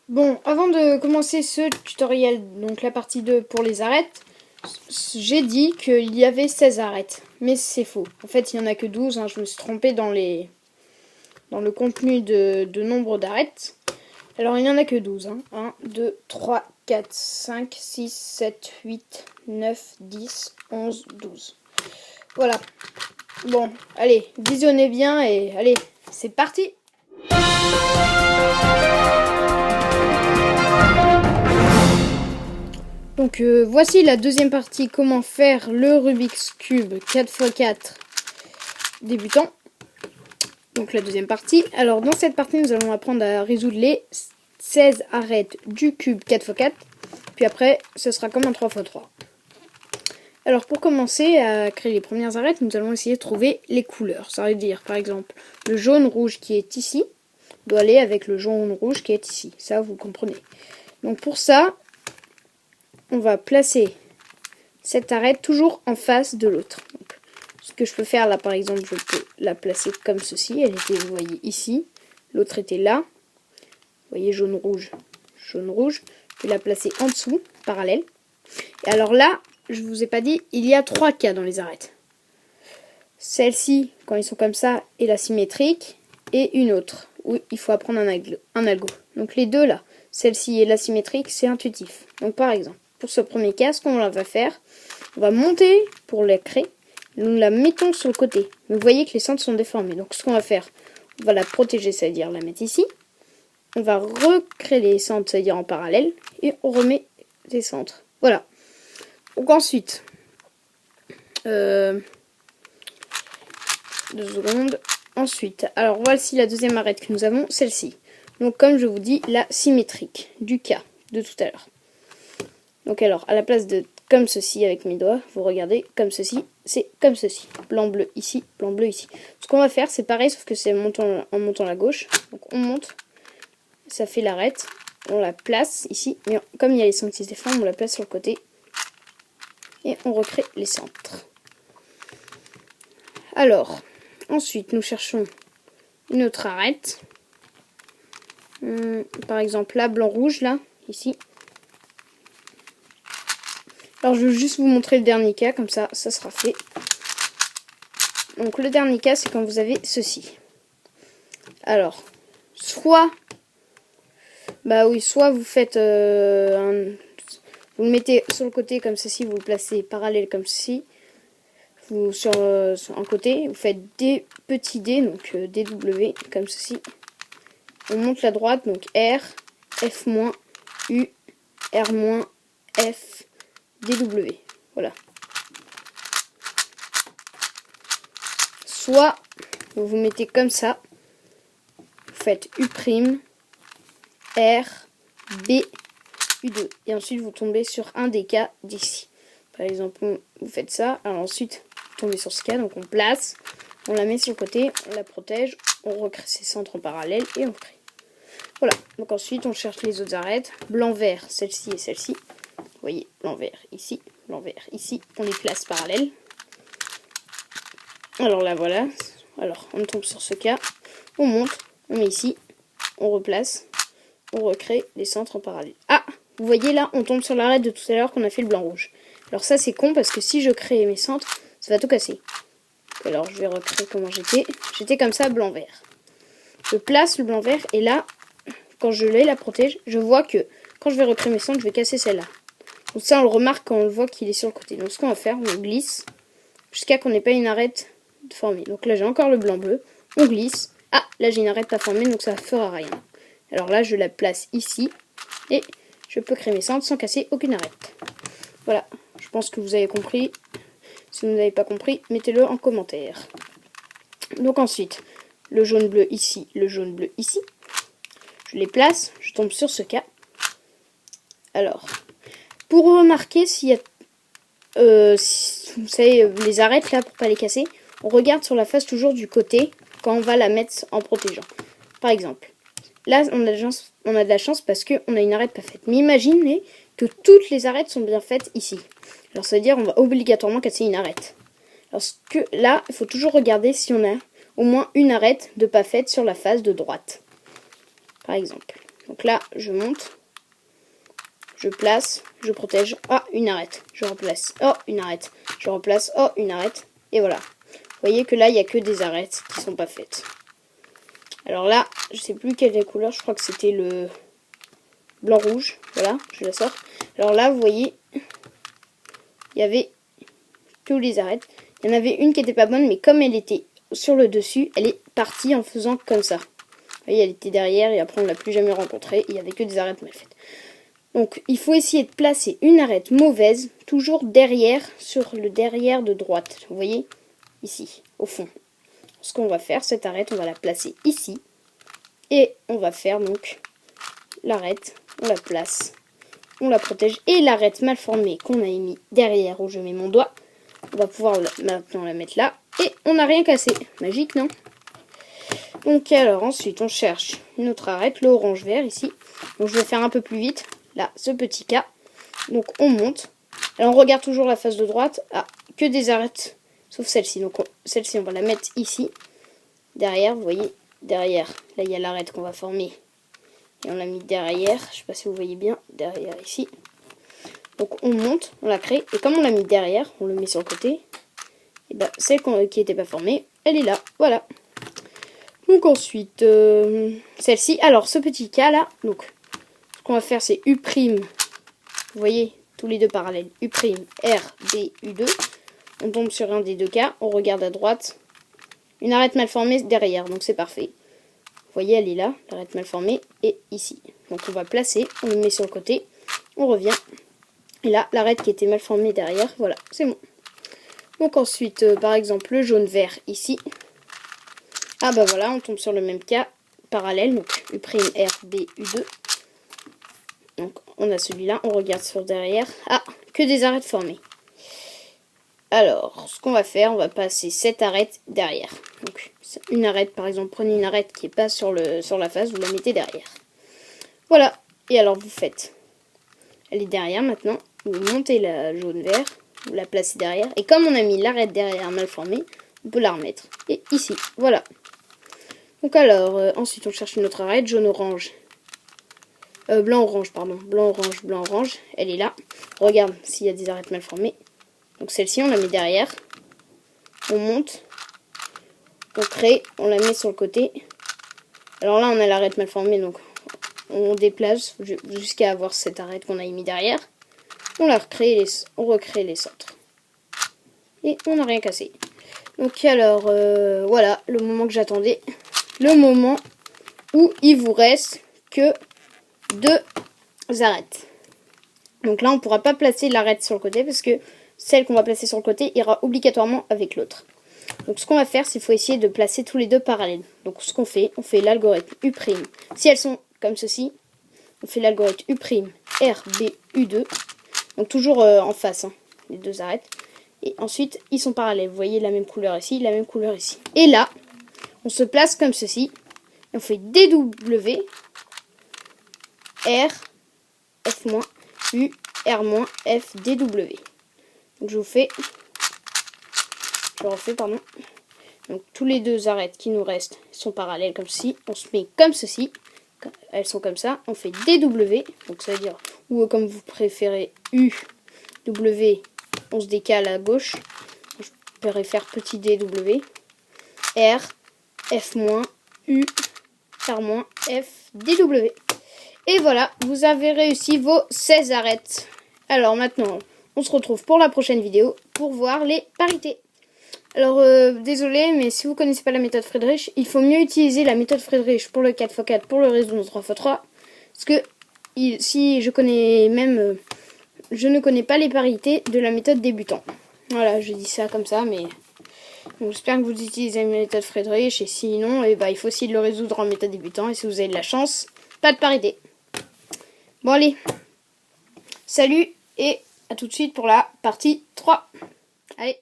Bon, avant de commencer ce tutoriel, donc la partie 2 pour les arêtes, j'ai dit qu'il y avait 16 arêtes, mais c'est faux. En fait, il n'y en a que 12, je me suis trompée dans le contenu de nombre d'arêtes. Alors, il n'y en a que 12. 1, 2, 3, 4, 5, 6, 7, 8, 9, 10, 11, 12. Voilà. Bon, allez, visionnez bien et allez, c'est parti! Donc voici la deuxième partie, comment faire le Rubik's Cube 4x4 débutant. Donc la deuxième partie. Alors dans cette partie, nous allons apprendre à résoudre les 16 arêtes du cube 4x4. Puis après, ce sera comme un 3x3. Alors pour commencer à créer les premières arêtes, nous allons essayer de trouver les couleurs. Ça veut dire par exemple, le jaune-rouge qui est ici doit aller avec le jaune-rouge qui est ici. Ça, vous comprenez. Donc pour ça, on va placer cette arête toujours en face de l'autre. Ce que je peux faire là, par exemple, je peux la placer comme ceci. Elle était, vous voyez, ici. L'autre était là. Vous voyez, jaune-rouge, jaune-rouge. Je peux la placer en dessous, parallèle. Et alors là, je vous ai pas dit, il y a 3 cas dans les arêtes. Celle-ci, quand ils sont comme ça, est la symétrique. Et une autre, où il faut apprendre un algo. Donc les deux là, celle-ci et la symétrique, c'est intuitif. Donc par exemple, pour ce premier cas, ce qu'on va faire, on va monter pour la créer. Nous la mettons sur le côté. Mais vous voyez que les centres sont déformés. Donc ce qu'on va faire, on va la protéger, c'est-à-dire la mettre ici. On va recréer les centres, c'est-à-dire en parallèle. Et on remet les centres. Voilà. Donc ensuite, 2 secondes. Ensuite, alors voici la deuxième arête que nous avons, celle-ci. Donc comme je vous dis, la symétrique du cas de tout à l'heure. Donc alors, à la place de comme ceci avec mes doigts, vous regardez comme ceci, c'est comme ceci. Blanc, bleu ici, blanc, bleu ici. Ce qu'on va faire, c'est pareil, sauf que c'est en montant la gauche. Donc on monte, ça fait l'arête, on la place ici. Mais comme il y a les centres qui se déforment, on la place sur le côté. Et on recrée les centres. Alors, ensuite, nous cherchons une autre arête. Par exemple, là, blanc-rouge, là, ici. Alors, je vais juste vous montrer le dernier cas, comme ça, ça sera fait. Donc, le dernier cas, c'est quand vous avez ceci. Alors, soit vous faites vous le mettez sur le côté comme ceci, vous le placez parallèle comme ceci. Vous sur un côté, vous faites des petits dés, donc DW, comme ceci. On monte la droite, donc R, F-, U, R-, F, DW. Voilà. Soit vous vous mettez comme ça, vous faites U', R, B, U2. Et ensuite vous tombez sur un des cas d'ici. Par exemple, vous faites ça, alors ensuite vous tombez sur ce cas, donc on place, on la met sur le côté, on la protège, on recrée ses centres en parallèle et on crée. Voilà, donc ensuite on cherche les autres arêtes, blanc-vert, celle-ci et celle-ci. Vous voyez, blanc-vert ici, blanc-vert ici, on les place parallèles. Alors là voilà, alors on tombe sur ce cas, on monte, on met ici, on replace, on recrée les centres en parallèle. Ah, vous voyez là, on tombe sur l'arête de tout à l'heure qu'on a fait le blanc-rouge. Alors ça c'est con parce que si je crée mes centres, ça va tout casser. Alors je vais recréer comment j'étais. J'étais comme ça, blanc-vert. Je place le blanc-vert et là, quand je la protège, je vois que quand je vais recréer mes centres, je vais casser celle-là. Donc ça on le remarque quand on le voit qu'il est sur le côté. Donc ce qu'on va faire, on glisse jusqu'à qu'on n'ait pas une arête formée. Donc là j'ai encore le blanc-bleu, on glisse. Ah, là j'ai une arête pas formée, donc ça ne fera rien. Alors là je la place ici et je peux créer mes centres sans casser aucune arête. Voilà, je pense que vous avez compris. Si vous n'avez pas compris, mettez-le en commentaire. Donc ensuite, le jaune-bleu ici, le jaune-bleu ici. Je les place, je tombe sur ce cas. Alors, pour remarquer s'il y a... vous savez, les arêtes là, pour pas les casser, on regarde sur la face toujours du côté quand on va la mettre en protégeant. Par exemple, là, on a de la chance parce qu'on a une arête pas faite. Mais imaginez que toutes les arêtes sont bien faites ici. Alors ça veut dire qu'on va obligatoirement casser une arête. Parce que là, il faut toujours regarder si on a au moins une arête de pas faite sur la face de droite. Par exemple. Donc là, je monte. Je place. Je protège. Oh, une arête. Je replace. Oh, une arête. Je replace. Oh, une arête. Et voilà. Vous voyez que là, il n'y a que des arêtes qui sont pas faites. Alors là, je sais plus quelle est la couleur. Je crois que c'était le blanc-rouge. Voilà, je la sors. Alors là, vous voyez, il y avait tous les arêtes. Il y en avait une qui était pas bonne, mais comme elle était sur le dessus, elle est partie en faisant comme ça. Vous voyez, elle était derrière et après on l'a plus jamais rencontrée. Il n'y avait que des arêtes mal faites. Donc il faut essayer de placer une arête mauvaise toujours derrière, sur le derrière de droite. Vous voyez, ici, au fond. Ce qu'on va faire, cette arête, on va la placer ici. Et on va faire donc l'arête, on la place, on la protège. Et l'arête mal formée qu'on a mis derrière où je mets mon doigt, on va pouvoir maintenant la mettre là. Et on n'a rien cassé. Magique, non? Donc alors ensuite on cherche une autre arête, le orange vert ici. Donc je vais faire un peu plus vite. Là, ce petit cas. Donc on monte. Alors on regarde toujours la face de droite. Ah, que des arêtes, sauf celle-ci. Donc celle-ci on va la mettre ici. Derrière, vous voyez, derrière. Là il y a l'arête qu'on va former. Et on l'a mis derrière. Je ne sais pas si vous voyez bien. Derrière ici. Donc on monte, on la crée. Et comme on l'a mis derrière, on le met sur le côté. Et ben celle qui n'était pas formée, elle est là. Voilà. Donc ensuite, celle-ci. Alors ce petit cas là. Donc ce qu'on va faire c'est U'. Vous voyez, tous les deux parallèles. U', R, B, U2. On tombe sur un des deux cas. On regarde à droite. Une arête mal formée derrière. Donc c'est parfait. Vous voyez, elle est là. L'arête mal formée. Et ici. Donc on va placer. On le met sur le côté. On revient. Et là, l'arête qui était mal formée derrière. Voilà, c'est bon. Donc ensuite, par exemple, le jaune-vert ici. Ah bah voilà, on tombe sur le même cas. Parallèle. Donc U', R, B, U2. Donc on a celui-là, on regarde sur derrière. Ah, que des arêtes formées. Alors, ce qu'on va faire, on va passer cette arête derrière. Donc une arête, par exemple, prenez une arête qui n'est pas sur la face, vous la mettez derrière. Voilà, et alors vous faites. Elle est derrière maintenant, vous montez la jaune-vert, vous la placez derrière. Et comme on a mis l'arête derrière mal formée, on peut la remettre. Et ici, voilà. Donc alors, ensuite on cherche une autre arête, jaune-orange. Blanc-orange, pardon. Blanc-orange, blanc-orange. Elle est là. Regarde s'il y a des arêtes mal formées. Donc celle-ci, on la met derrière. On monte. On crée. On la met sur le côté. Alors là, on a l'arête mal formée. Donc on déplace jusqu'à avoir cette arête qu'on a mis derrière. On la recrée. On recrée les centres. Et on n'a rien cassé. Donc alors, voilà le moment que j'attendais. Le moment où il vous reste que deux arêtes. Donc là on ne pourra pas placer l'arête sur le côté parce que celle qu'on va placer sur le côté ira obligatoirement avec l'autre. Donc ce qu'on va faire c'est qu'il faut essayer de placer tous les deux parallèles. Donc ce qu'on fait, on fait l'algorithme U'. Si elles sont comme ceci, on fait l'algorithme U', R, B, U2. Donc toujours en face, hein, les deux arêtes. Et ensuite ils sont parallèles. Vous voyez la même couleur ici, la même couleur ici. Et là, on se place comme ceci. Et on fait DW. R, F-, U, R-, F, DW. Donc je vous fais, je refais, pardon. Donc tous les deux arêtes qui nous restent sont parallèles comme ceci. On se met comme ceci. Elles sont comme ça. On fait DW. Donc ça veut dire, ou comme vous préférez, U, W. On se décale à gauche. Je préfère petit DW. R, F-, U, R-, F, DW. Et voilà, vous avez réussi vos 16 arêtes. Alors maintenant, on se retrouve pour la prochaine vidéo pour voir les parités. Alors, désolé, mais si vous ne connaissez pas la méthode Friedrich, il faut mieux utiliser la méthode Friedrich pour le 4x4, pour le réseau 3x3. Parce que si je connais même, je ne connais pas les parités de la méthode débutant. Voilà, je dis ça comme ça, mais j'espère que vous utilisez la méthode Friedrich. Et sinon, il faut aussi le résoudre en méthode débutant. Et si vous avez de la chance, pas de parité. Bon allez, salut et à tout de suite pour la partie 3. Allez.